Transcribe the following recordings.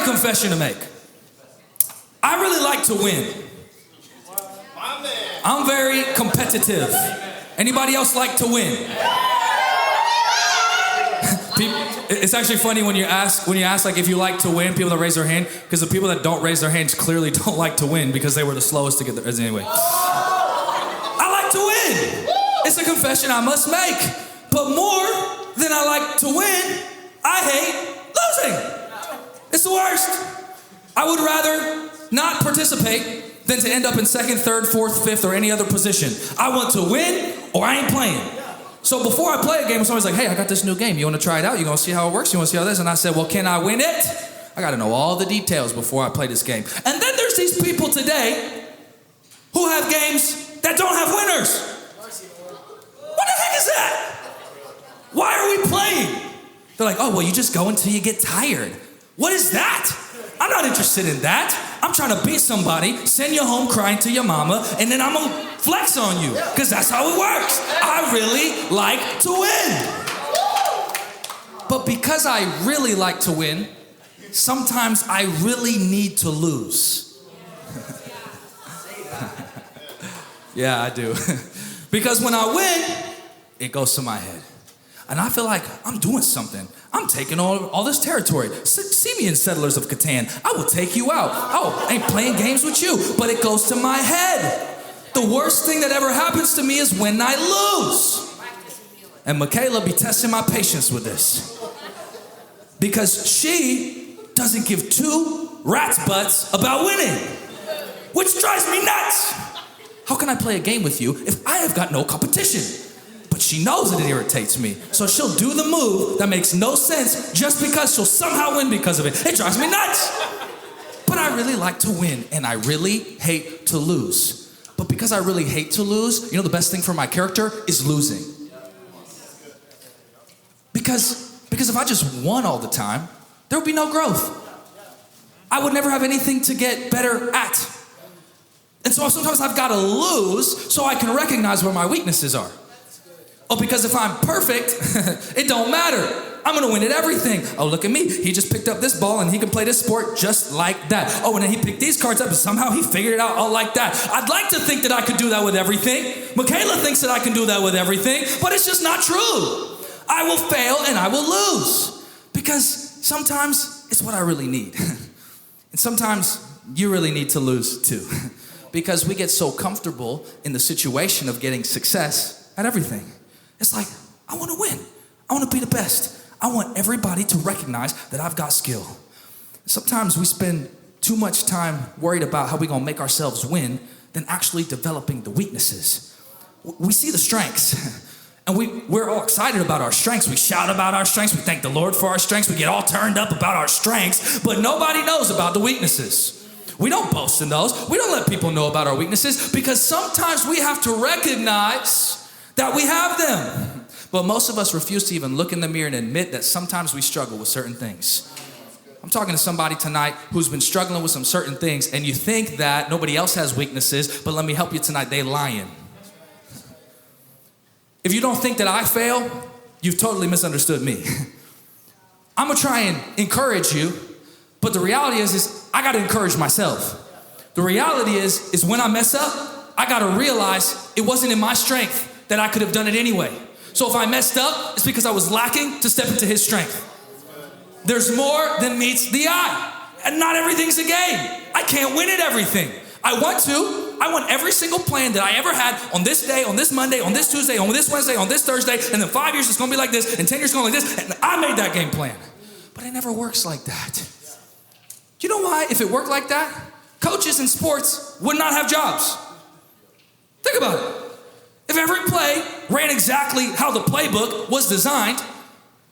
got a confession to make. I really like to win. I'm very competitive. Anybody else like to win? It's actually funny when you ask like if you like to win, people that raise their hand, because the people that don't raise their hands clearly don't like to win because they were the slowest to get there. Anyway, I like to win. It's a confession I must make. But more than I like to win, I hate losing. It's the worst. I would rather not participate than to end up in second, third, fourth, fifth, or any other position. I want to win or I ain't playing. So before I play a game, somebody's like, hey, I got this new game. You want to try it out? You going to see how it works? You want to see how this? And I said, well, can I win it? I got to know all the details before I play this game. And then there's these people today who have games that don't have winners. What the heck is that? Why are we playing? They're like, oh, well, you just go until you get tired. What is that? I'm not interested in that. I'm trying to beat somebody, send you home crying to your mama, and then I'm going to flex on you, because that's how it works. I really like to win. But because I really like to win, sometimes I really need to lose. Yeah, I do. Because when I win, it goes to my head. And I feel like I'm doing something. I'm taking all this territory. See me in Settlers of Catan. I will take you out. Oh, I ain't playing games with you. But it goes to my head. The worst thing that ever happens to me is when I lose. And Michaela be testing my patience with this. Because she doesn't give two rat's butts about winning. Which drives me nuts. How can I play a game with you if I have got no competition? But she knows that it irritates me. So she'll do the move that makes no sense just because she'll somehow win because of it. It drives me nuts. But I really like to win, and I really hate to lose. But because I really hate to lose, you know the best thing for my character is losing. Because if I just won all the time, there would be no growth. I would never have anything to get better at. And so sometimes I've got to lose so I can recognize where my weaknesses are. Oh, because if I'm perfect, it don't matter. I'm going to win at everything. Oh, look at me. He just picked up this ball and he can play this sport just like that. Oh, and then he picked these cards up and somehow he figured it out all like that. I'd like to think that I could do that with everything. Michaela thinks that I can do that with everything, but it's just not true. I will fail and I will lose because sometimes it's what I really need. And sometimes you really need to lose too because we get so comfortable in the situation of getting success at everything. It's like, I want to win. I want to be the best. I want everybody to recognize that I've got skill. Sometimes we spend too much time worried about how we're going to make ourselves win than actually developing the weaknesses. We see the strengths, and we're all excited about our strengths. We shout about our strengths. We thank the Lord for our strengths. We get all turned up about our strengths, but nobody knows about the weaknesses. We don't boast in those. We don't let people know about our weaknesses because sometimes we have to recognize that we have them. But most of us refuse to even look in the mirror and admit that sometimes we struggle with certain things. I'm talking to somebody tonight who's been struggling with some certain things, and you think that nobody else has weaknesses, but let me help you tonight, they lying. If you don't think that I fail, you've totally misunderstood me. I'm gonna try and encourage you, but the reality is I gotta encourage myself. The reality is when I mess up, I gotta realize it wasn't in my strength that I could have done it anyway. So if I messed up, it's because I was lacking to step into his strength. There's more than meets the eye. And not everything's a game. I can't win at everything. I want every single plan that I ever had on this day, on this Monday, on this Tuesday, on this Wednesday, on this Thursday, and then 5 years it's gonna be like this, and 10 years it's gonna be like this, and I made that game plan. But it never works like that. You know why? If it worked like that, coaches in sports would not have jobs. Think about it. If every play ran exactly how the playbook was designed,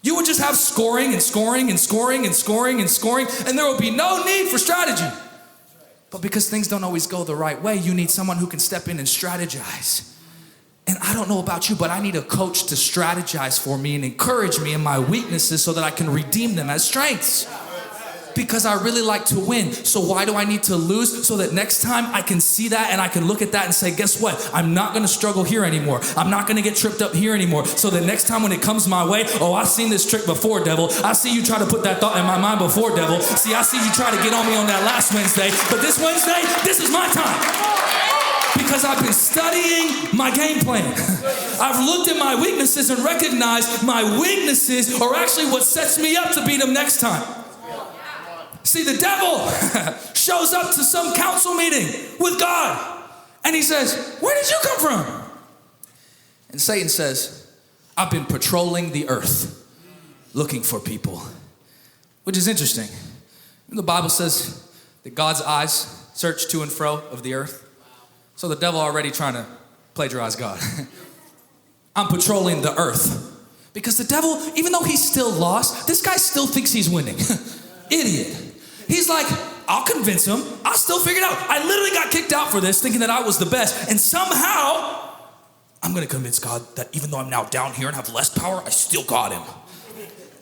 you would just have scoring and scoring and scoring and scoring and scoring, and there would be no need for strategy. But because things don't always go the right way, you need someone who can step in and strategize. And I don't know about you, but I need a coach to strategize for me and encourage me in my weaknesses so that I can redeem them as strengths. because I really like to win. So why do I need to lose? So that next time I can see that and I can look at that and say, guess what? I'm not going to struggle here anymore. I'm not going to get tripped up here anymore. So the next time when it comes my way, oh, I've seen this trick before, devil. I see you try to put that thought in my mind before, devil. See, I see you try to get on me on that last Wednesday. But this Wednesday, this is my time. Because I've been studying my game plan. I've looked at my weaknesses and recognized my weaknesses are actually what sets me up to beat them next time. See, the devil shows up to some council meeting with God and he says, where did you come from? And Satan says, I've been patrolling the earth looking for people, which is interesting. The Bible says that God's eyes search to and fro of the earth. So the devil already trying to plagiarize God. I'm patrolling the earth. Because the devil, even though he's still lost, this guy still thinks he's winning. Idiot. He's like, I'll convince him. I'll still figure it out. I literally got kicked out for this, thinking that I was the best. And somehow, I'm going to convince God that even though I'm now down here and have less power, I still got him.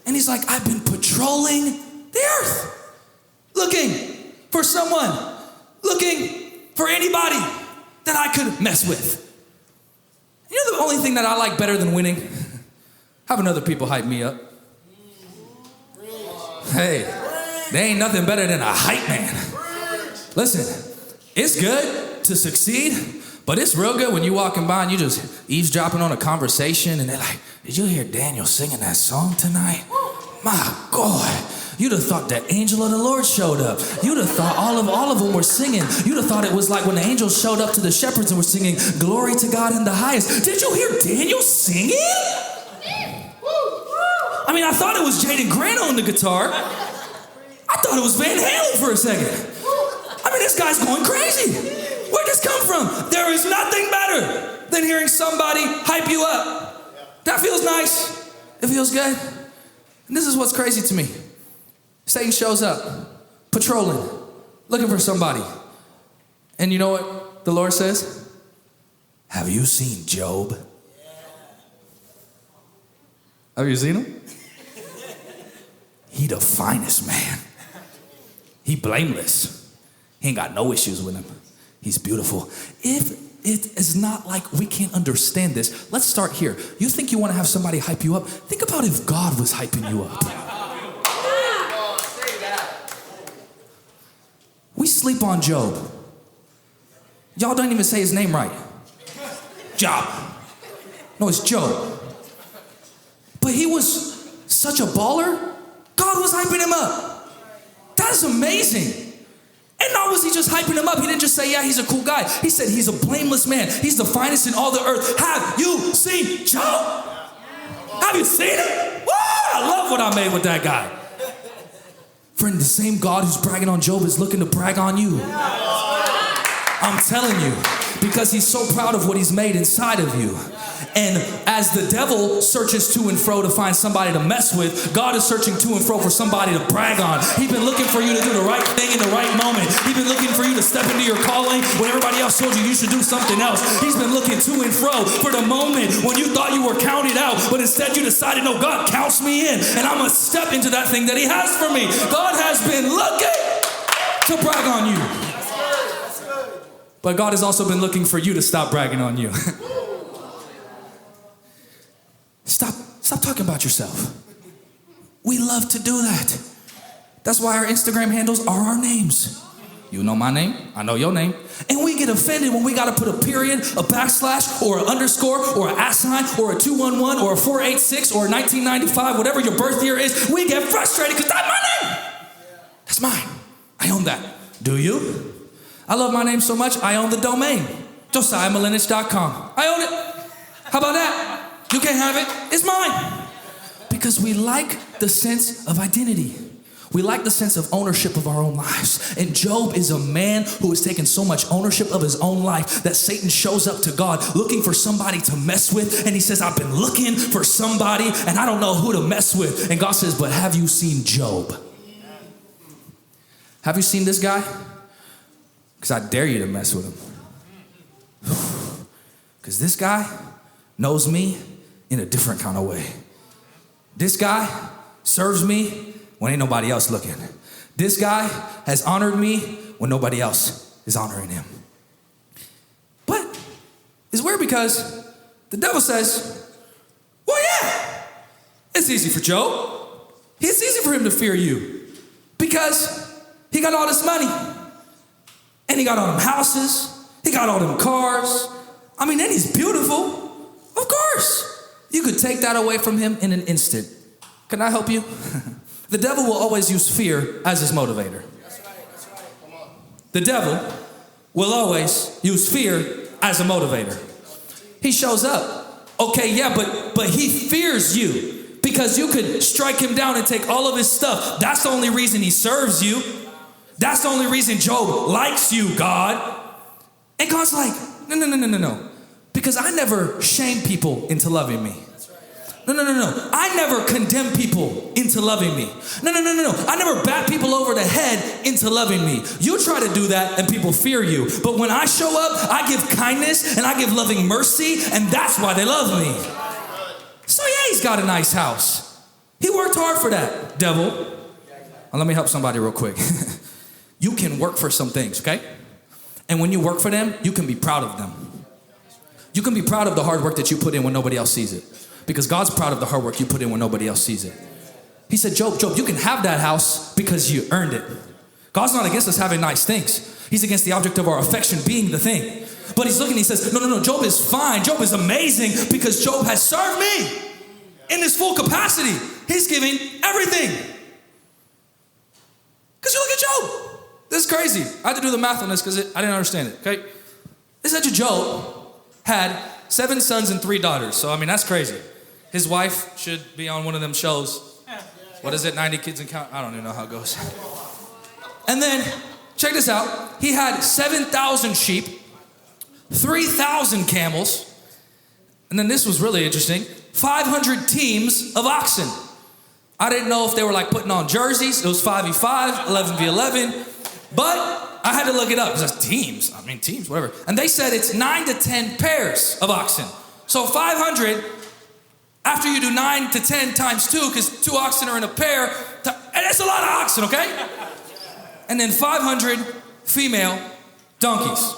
And he's like, I've been patrolling the earth. Looking for someone. Looking for anybody that I could mess with. You know the only thing that I like better than winning? Having other people hype me up. Hey, there ain't nothing better than a hype man. Listen, it's good to succeed, but it's real good when you're walking by and you just eavesdropping on a conversation and they're like, did you hear Daniel singing that song tonight? My God. You'd have thought the angel of the Lord showed up. You'd have thought all of them were singing. You'd have thought it was like when the angels showed up to the shepherds and were singing, glory to God in the highest. Did you hear Daniel singing? I mean, I thought it was Jaden Grant on the guitar. I thought it was Van Halen for a second. I mean, this guy's going crazy. Where'd this come from? There is nothing better than hearing somebody hype you up. That feels nice. It feels good. And this is what's crazy to me. Satan shows up, patrolling, looking for somebody. And you know what the Lord says? Have you seen Job? Have you seen him? He the finest man. He blameless. He ain't got no issues with him. He's beautiful. If it is not like we can't understand this, let's start here. You think you want to have somebody hype you up? Think about if God was hyping you up. We sleep on Job. Y'all don't even say his name right. Job. No, it's Job. But he was such a baller, God was hyping him up. That is amazing. And not was he just hyping him up. He didn't just say, yeah, he's a cool guy. He said he's a blameless man. He's the finest in all the earth. Have you seen Job? Have you seen him? Woo! I love what I made with that guy. Friend, the same God who's bragging on Job is looking to brag on you. I'm telling you, because he's so proud of what he's made inside of you. And as the devil searches to and fro to find somebody to mess with, God is searching to and fro for somebody to brag on. He's been looking for you to do the right thing in the right moment. He's been looking for you to step into your calling when everybody else told you should do something else. He's been looking to and fro for the moment when you thought you were counted out, but instead you decided, no, God counts me in, and I'm going to step into that thing that he has for me. God has been looking to brag on you. But God has also been looking for you to stop bragging on you. Stop talking about yourself. We love to do that. That's why our Instagram handles are our names. You know my name, I know your name. And we get offended when we got to put a period, a backslash, or an underscore, or an @ sign, or a 211, or a 486, or a 1995, whatever your birth year is. We get frustrated because that's my name. That's mine. I own that. Do you? I love my name so much, I own the domain. JosiahMalinich.com. I own it. How about that? You can't have it. It's mine. Because we like the sense of identity. We like the sense of ownership of our own lives. And Job is a man who has taken so much ownership of his own life that Satan shows up to God looking for somebody to mess with. And he says, I've been looking for somebody and I don't know who to mess with. And God says, but have you seen Job? Have you seen this guy? Because I dare you to mess with him. Because this guy knows me in a different kind of way. This guy serves me when ain't nobody else looking. This guy has honored me when nobody else is honoring him. But it's weird because the devil says, well, yeah, it's easy for Job. It's easy for him to fear you because he got all this money and he got all them houses. He got all them cars. I mean, and he's beautiful. Of course. You could take that away from him in an instant. Can I help you? The devil will always use fear as his motivator. That's right. Come on. The devil will always use fear as a motivator. He shows up. Okay, yeah, but he fears you because you could strike him down and take all of his stuff. That's the only reason he serves you. That's the only reason Job likes you, God. And God's like, no. Because I never shame people into loving me. No. I never condemn people into loving me. No. I never bat people over the head into loving me. You try to do that and people fear you. But when I show up, I give kindness and I give loving mercy, and that's why they love me. So yeah, he's got a nice house. He worked hard for that, devil. Now, let me help somebody real quick. You can work for some things, okay? And when you work for them, you can be proud of them. You can be proud of the hard work that you put in when nobody else sees it. Because God's proud of the hard work you put in when nobody else sees it. He said, Job, you can have that house because you earned it. God's not against us having nice things. He's against the object of our affection being the thing. But he's looking, he says, no, Job is fine. Job is amazing because Job has served me in his full capacity. He's giving everything. Because you look at Job. This is crazy. I had to do the math on this because I didn't understand it, okay? It said Job had 7 sons and 3 daughters. So, I mean, that's crazy. His wife should be on one of them shows. What is it, 90 kids and count? I don't even know how it goes. And then, check this out. He had 7,000 sheep, 3,000 camels, and then this was really interesting, 500 teams of oxen. I didn't know if they were like putting on jerseys. It was 5v5, 11v11. But I had to look it up because that's teams. I mean, teams, whatever. And they said it's 9 to 10 pairs of oxen. So 500, after you do 9 to 10 times 2, because 2 oxen are in a pair, and that's a lot of oxen, okay? And then 500 female donkeys.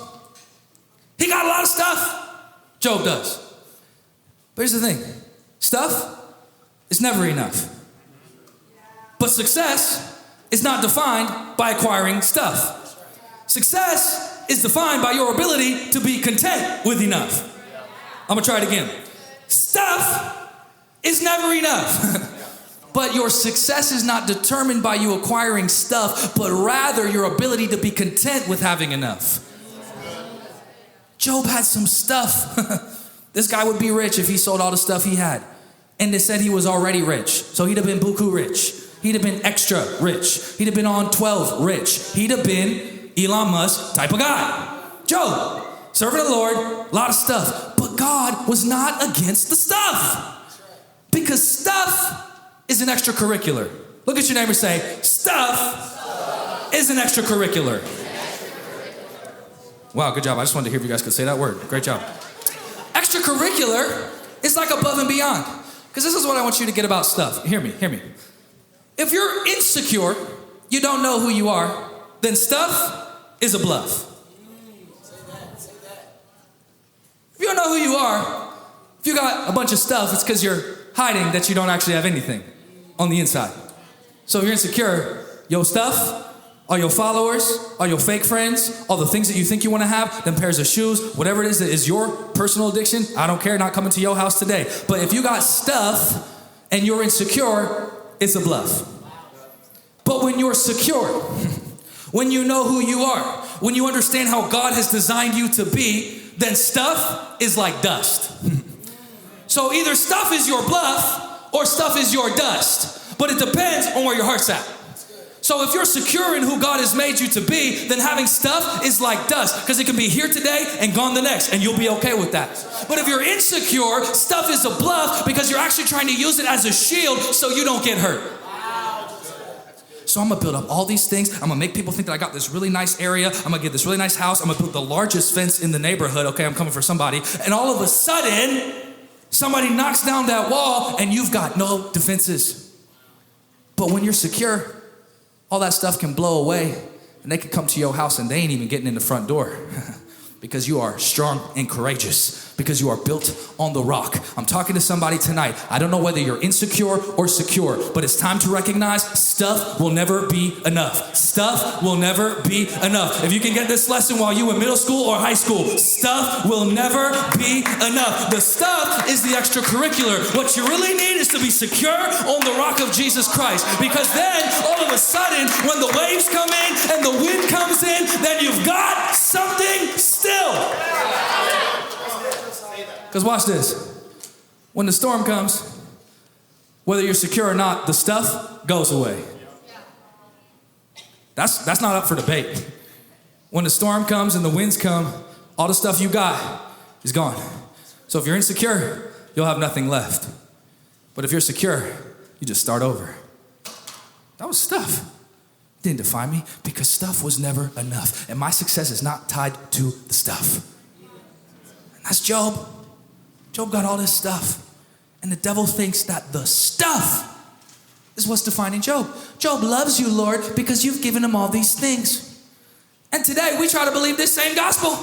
He got a lot of stuff. Job does. But here's the thing. Stuff is never enough. But success is not defined by acquiring stuff. Success is defined by your ability to be content with enough. I'm gonna try it again. Stuff is never enough. But your success is not determined by you acquiring stuff, but rather your ability to be content with having enough. Job had some stuff. This guy would be rich if he sold all the stuff he had. And they said he was already rich. So he'd have been buku rich. He'd have been extra rich. He'd have been on 12 rich. He'd have been Elon Musk type of guy. Job, serving the Lord, a lot of stuff. But God was not against the stuff. Because stuff is an extracurricular. Look at your neighbor and say, stuff is an extracurricular. Wow, good job. I just wanted to hear if you guys could say that word. Great job. Extracurricular is like above and beyond. Because this is what I want you to get about stuff. Hear me. If you're insecure, you don't know who you are, then stuff is a bluff. If you don't know who you are, if you got a bunch of stuff, it's because you're hiding that you don't actually have anything on the inside. So if you're insecure, your stuff, all your followers, all your fake friends, all the things that you think you want to have, them pairs of shoes, whatever it is that is your personal addiction, I don't care, not coming to your house today. But if you got stuff and you're insecure, it's a bluff. But when you're secure, when you know who you are, when you understand how God has designed you to be, then stuff is like dust. So either stuff is your bluff or stuff is your dust. But it depends on where your heart's at. So if you're secure in who God has made you to be, then having stuff is like dust, because it can be here today and gone the next, and you'll be okay with that. But if you're insecure, stuff is a bluff because you're actually trying to use it as a shield so you don't get hurt. So I'm gonna build up all these things. I'm gonna make people think that I got this really nice area. I'm gonna get this really nice house. I'm gonna put the largest fence in the neighborhood. Okay, I'm coming for somebody. And all of a sudden, somebody knocks down that wall and you've got no defenses. But when you're secure, all that stuff can blow away, and they can come to your house and they ain't even getting in the front door. Because you are strong and courageous, because you are built on the rock. I'm talking to somebody tonight. I don't know whether you're insecure or secure, but it's time to recognize stuff will never be enough. Stuff will never be enough. If you can get this lesson while you in middle school or high school, stuff will never be enough. The stuff is the extracurricular. What you really need is to be secure on the rock of Jesus Christ, because then all of a sudden, when the waves come in and the wind comes in, then you've got something still. Because watch this. When the storm comes, whether you're secure or not, the stuff goes away. That's not up for debate. When the storm comes and the winds come, all the stuff you got is gone. So if you're insecure, you'll have nothing left. But if you're secure, you just start over. That was stuff. It didn't define me, because stuff was never enough. And my success is not tied to the stuff. And that's Job. Job got all this stuff. And the devil thinks that the stuff is what's defining Job. Job loves you, Lord, because you've given him all these things. And today we try to believe this same gospel.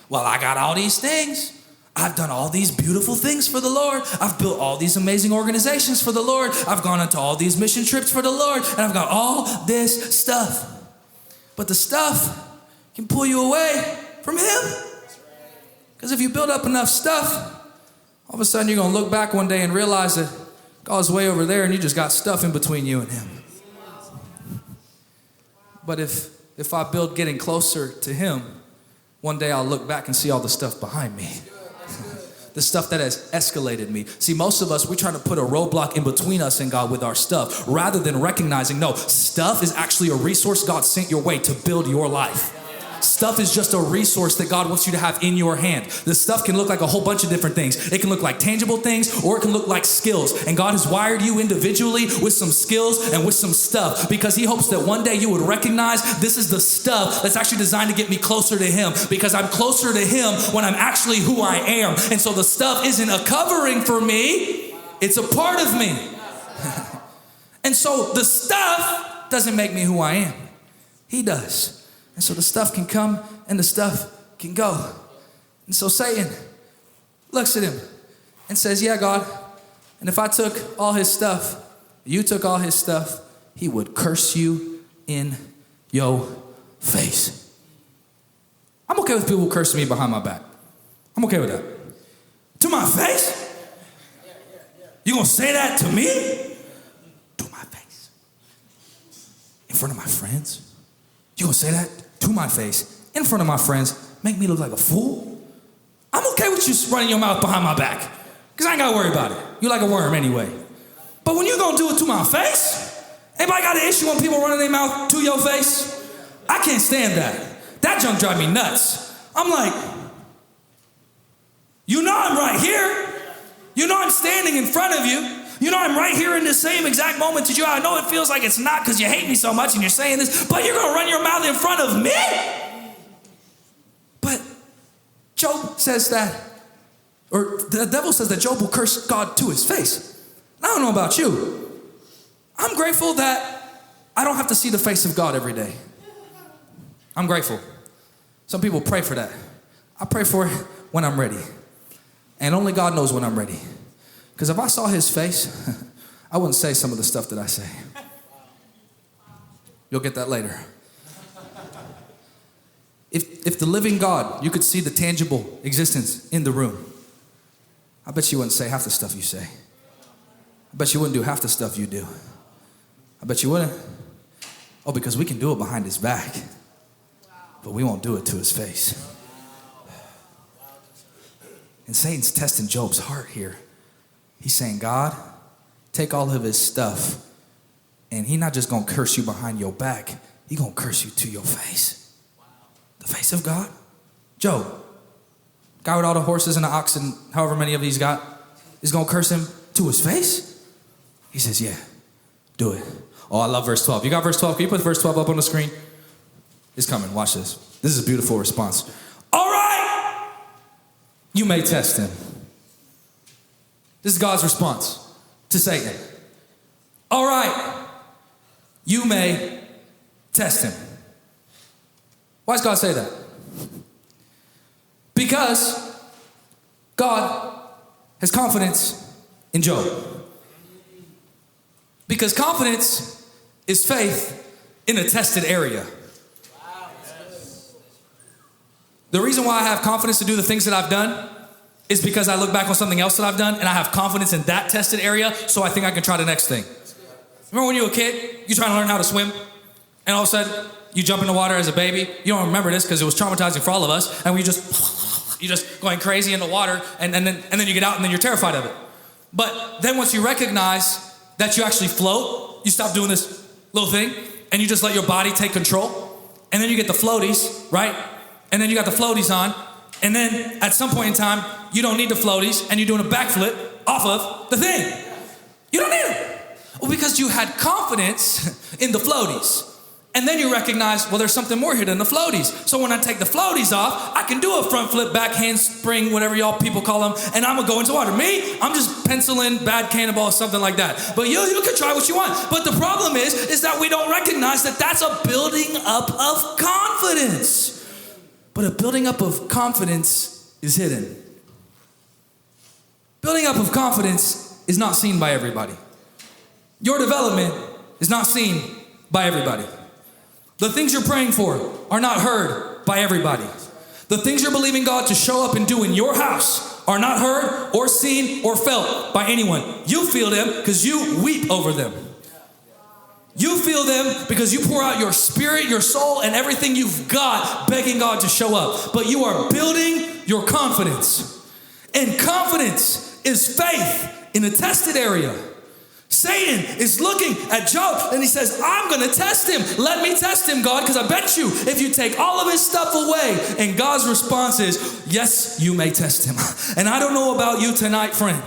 Well, I got all these things. I've done all these beautiful things for the Lord. I've built all these amazing organizations for the Lord. I've gone into all these mission trips for the Lord. And I've got all this stuff. But the stuff can pull you away from him. Because if you build up enough stuff, all of a sudden you're going to look back one day and realize that God's way over there and you just got stuff in between you and him. But if I build getting closer to him, one day I'll look back and see all the stuff behind me. The stuff that has escalated me. See, most of us, we're trying to put a roadblock in between us and God with our stuff, rather than recognizing, no, stuff is actually a resource God sent your way to build your life. Stuff is just a resource that God wants you to have in your hand. The stuff can look like a whole bunch of different things. It can look like tangible things, or it can look like skills. And God has wired you individually with some skills and with some stuff, because he hopes that one day you would recognize this is the stuff that's actually designed to get me closer to him, because I'm closer to him when I'm actually who I am. And so the stuff isn't a covering for me, it's a part of me. And so the stuff doesn't make me who I am. He does. And so the stuff can come and the stuff can go. And so Satan looks at him and says, yeah, God, and if I took all his stuff, you took all his stuff, he would curse you in your face. I'm okay with people cursing me behind my back. I'm okay with that. To my face? You gonna say that to me? To my face. In front of my friends? You gonna say that to my face, in front of my friends, make me look like a fool? I'm okay with you running your mouth behind my back, because I ain't gotta worry about it. You like a worm anyway. But when you gonna do it to my face, anybody got an issue when people running their mouth to your face? I can't stand that. That junk drive me nuts. I'm like, you know I'm right here. You know I'm standing in front of you. You know I'm right here in the same exact moment as you. I know it feels like it's not because you hate me so much and you're saying this, but you're going to run your mouth in front of me? But Job says that, or the devil says that Job will curse God to his face. I don't know about you. I'm grateful that I don't have to see the face of God every day. I'm grateful. Some people pray for that. I pray for it when I'm ready. And only God knows when I'm ready. Because if I saw his face, I wouldn't say some of the stuff that I say. You'll get that later. If the living God, you could see the tangible existence in the room, I bet you wouldn't say half the stuff you say. I bet you wouldn't do half the stuff you do. I bet you wouldn't. Oh, because we can do it behind his back, but we won't do it to his face. And Satan's testing Job's heart here. He's saying, God, take all of his stuff, and he's not just going to curse you behind your back. He's going to curse you to your face. The face of God. Job, guy with all the horses and the oxen, however many of these got, is going to curse him to his face? He says, yeah, do it. Oh, I love verse 12. You got verse 12? Can you put verse 12 up on the screen? It's coming. Watch this. This is a beautiful response. All right, you may test him. This is God's response to Satan. All right, you may test him. Why does God say that? Because God has confidence in Job. Because confidence is faith in a tested area. The reason why I have confidence to do the things that I've done is because I look back on something else that I've done and I have confidence in that tested area, so I think I can try the next thing. Remember when you were a kid, you trying to learn how to swim, and all of a sudden, you jump in the water as a baby. You don't remember this because it was traumatizing for all of us, and you're just going crazy in the water, and then you get out and then you're terrified of it. But then once you recognize that you actually float, you stop doing this little thing, and you just let your body take control, and then you get the floaties, right? And then you got the floaties on, and then at some point in time, you don't need the floaties, and you're doing a backflip off of the thing. You don't need them. Well, because you had confidence in the floaties. And then you recognize, well, there's something more here than the floaties. So when I take the floaties off, I can do a front flip, back handspring, whatever y'all people call them, and I'm gonna go into water. Me, I'm just penciling, bad cannonball, something like that. But you can try what you want. But the problem is that we don't recognize that that's a building up of confidence. But a building up of confidence is hidden. Building up of confidence is not seen by everybody. Your development is not seen by everybody. The things you're praying for are not heard by everybody. The things you're believing God to show up and do in your house are not heard or seen or felt by anyone. You feel them because you weep over them. You feel them because you pour out your spirit, your soul, and everything you've got begging God to show up. But you are building your confidence. And confidence is faith in a tested area. Satan is looking at Job and he says, I'm going to test him. Let me test him, God, because I bet you if you take all of his stuff away. And God's response is, yes, you may test him. And I don't know about you tonight, friend,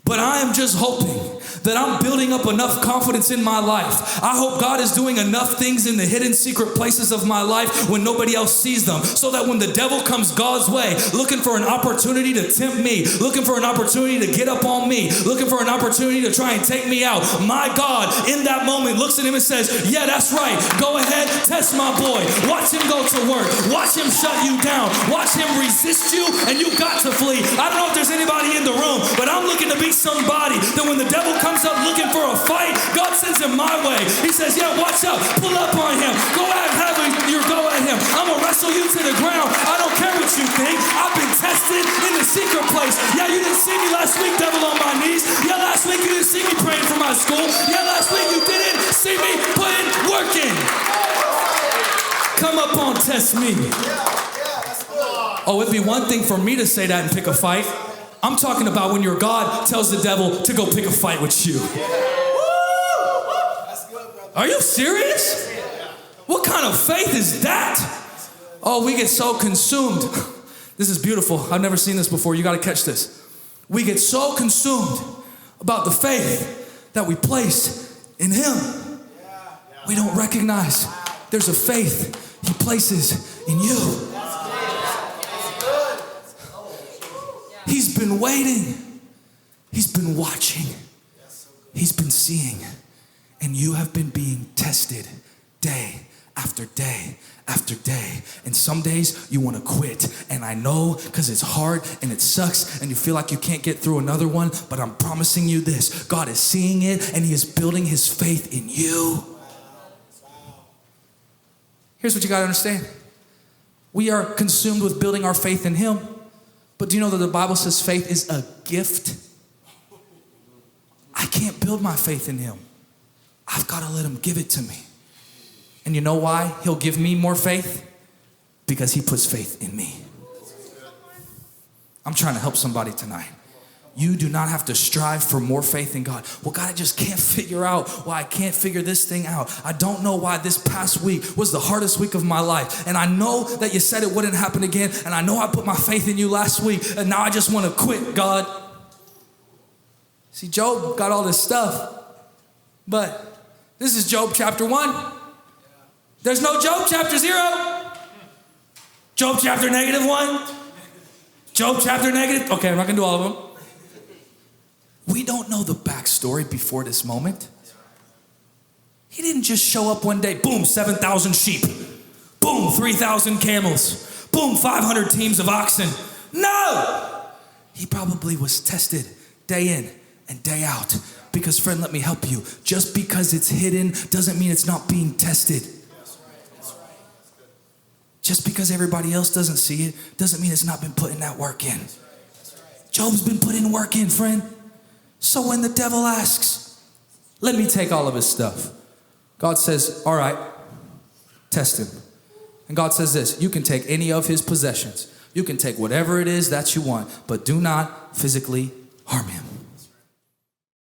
but I am just hoping that I'm building up enough confidence in my life. I hope God is doing enough things in the hidden secret places of my life when nobody else sees them, so that when the devil comes God's way, looking for an opportunity to tempt me, looking for an opportunity to get up on me, looking for an opportunity to try and take me out, my God in that moment looks at him and says, yeah, that's right. Go ahead, test my boy. Watch him go to work. Watch him shut you down. Watch him resist you, and you got to flee. I don't know if there's anybody in the room, but I'm looking to be somebody that when the devil comes up looking for a fight, God sends him my way. He says, yeah, watch out. Pull up on him. Go ahead, have your go at him. I'm going to wrestle you to the ground. I don't care what you think. I've been tested in the secret place. Yeah, you didn't see me last week, devil, on my knees. Yeah, last week you didn't see me praying for my school. Yeah, last week you didn't see me putting work in. Come up on, test me. Oh, it'd be one thing for me to say that and pick a fight. I'm talking about when your God tells the devil to go pick a fight with you. Are you serious? What kind of faith is that? Oh, we get so consumed. This is beautiful. I've never seen this before. You got to catch this. We get so consumed about the faith that we place in him. We don't recognize there's a faith he places in you. He's been waiting. He's been watching. He's been seeing. And you have been being tested day after day after day. And some days you want to quit. And I know, because it's hard and it sucks and you feel like you can't get through another one. But I'm promising you this. God is seeing it and he is building his faith in you. Here's what you got to understand. We are consumed with building our faith in him. But do you know that the Bible says faith is a gift? I can't build my faith in him. I've got to let him give it to me. And you know why he'll give me more faith? Because he puts faith in me. I'm trying to help somebody tonight. You do not have to strive for more faith in God. Well, God, I just can't figure out why I can't figure this thing out. I don't know why this past week was the hardest week of my life. And I know that you said it wouldn't happen again. And I know I put my faith in you last week. And now I just want to quit, God. See, Job got all this stuff. But this is Job chapter 1. There's no Job chapter 0. Job chapter -1. Job chapter negative. Okay, I'm not going to do all of them. We don't know the backstory before this moment. He didn't just show up one day, boom, 7,000 sheep. Boom, 3,000 camels. Boom, 500 teams of oxen. No! He probably was tested day in and day out. Because friend, let me help you. Just because it's hidden doesn't mean it's not being tested. Just because everybody else doesn't see it doesn't mean it's not been putting that work in. Job's been putting work in, friend. So when the devil asks, let me take all of his stuff. God says, all right, test him. And God says this, you can take any of his possessions. You can take whatever it is that you want, but do not physically harm him.